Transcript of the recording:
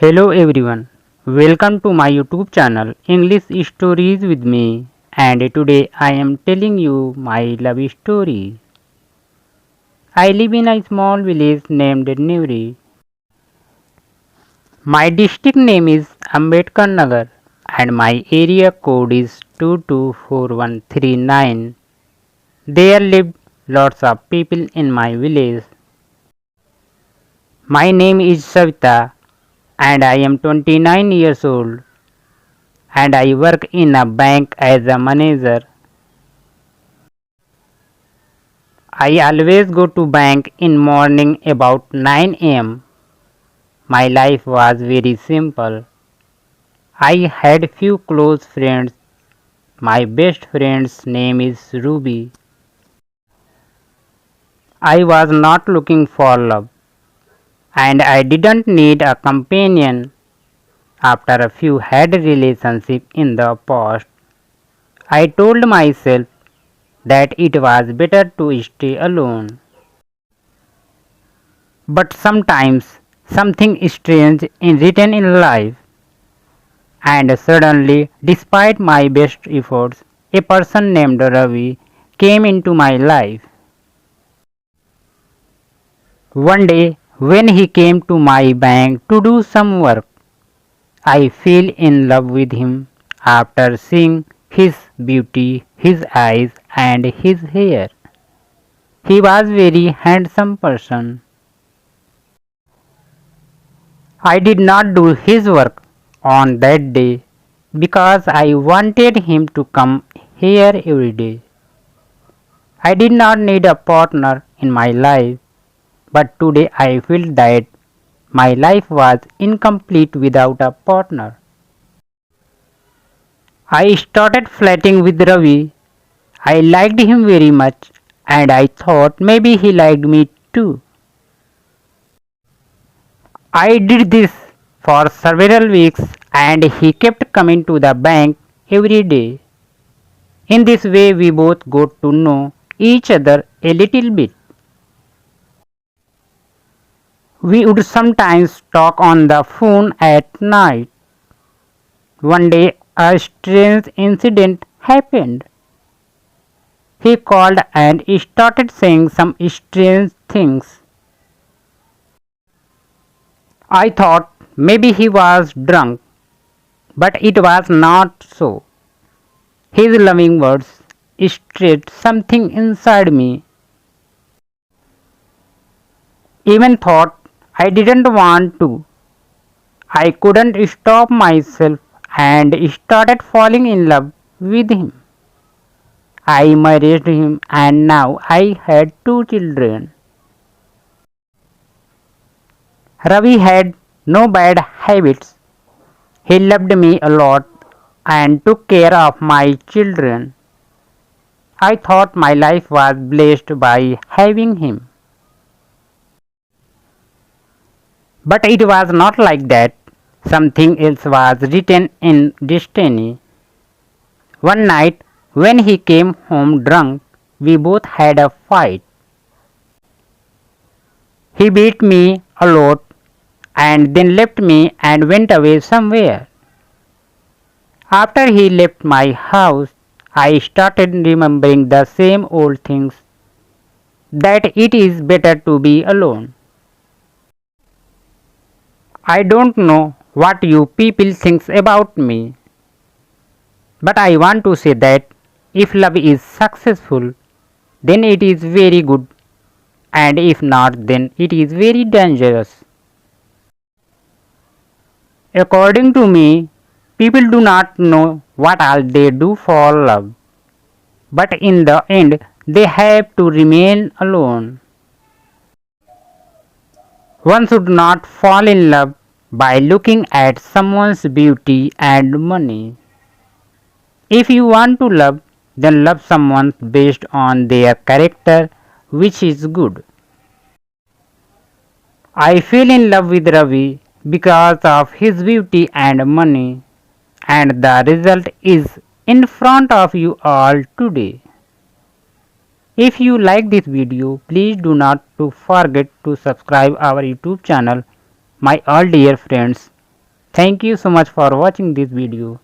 Hello everyone, welcome to my YouTube channel English Stories with me, and today I am telling you my love story. I live in a small village named Newry. My district name is Ambedkar Nagar and my area code is 224139. There live lots of people in my village. My name is Savita and I am 29 years old and I work in a bank as a manager. I always go to bank in morning about 9 a.m. My life was very simple. I had few close friends. My best friend's name is Ruby. I was not looking for love and I didn't need a companion. After a few had relationship in the past, I told myself that it was better to stay alone. But sometimes something strange is written in life, and suddenly, despite my best efforts, a person named Ravi came into my life. One day, when he came to my bank to do some work, I fell in love with him after seeing his beauty, his eyes, and his hair. He was very handsome person. I did not do his work on that day because I wanted him to come here every day. I did not need a partner in my life, but today I feel that my life was incomplete without a partner. I started flirting with Ravi. I liked him very much and I thought maybe he liked me too. I did this for several weeks and he kept coming to the bank every day. In this way, we both got to know each other a little bit. We would sometimes talk on the phone at night. One day, a strange incident happened. He called and started saying some strange things. I thought maybe he was drunk, but it was not so. His loving words stirred something inside me. Even thought I didn't want to. I couldn't stop myself and started falling in love with him. I married him and now I had two children. Ravi had no bad habits. He loved me a lot and took care of my children. I thought my life was blessed by having him. But it was not like that. Something else was written in destiny. One night, when he came home drunk, we both had a fight. He beat me a lot and then left me and went away somewhere. After he left my house, I started remembering the same old things that it is better to be alone. I don't know what you people think about me, but I want to say that if love is successful, then it is very good, and if not, then it is very dangerous. According to me, people do not know what all they do for love, but in the end, they have to remain alone. One should not fall in love by looking at someone's beauty and money. If you want to love, then love someone based on their character, which is good. I fell in love with Ravi because of his beauty and money, and the result is in front of you all today. If you like this video, please do not to forget to subscribe our YouTube channel, my all dear friends. Thank you so much for watching this video.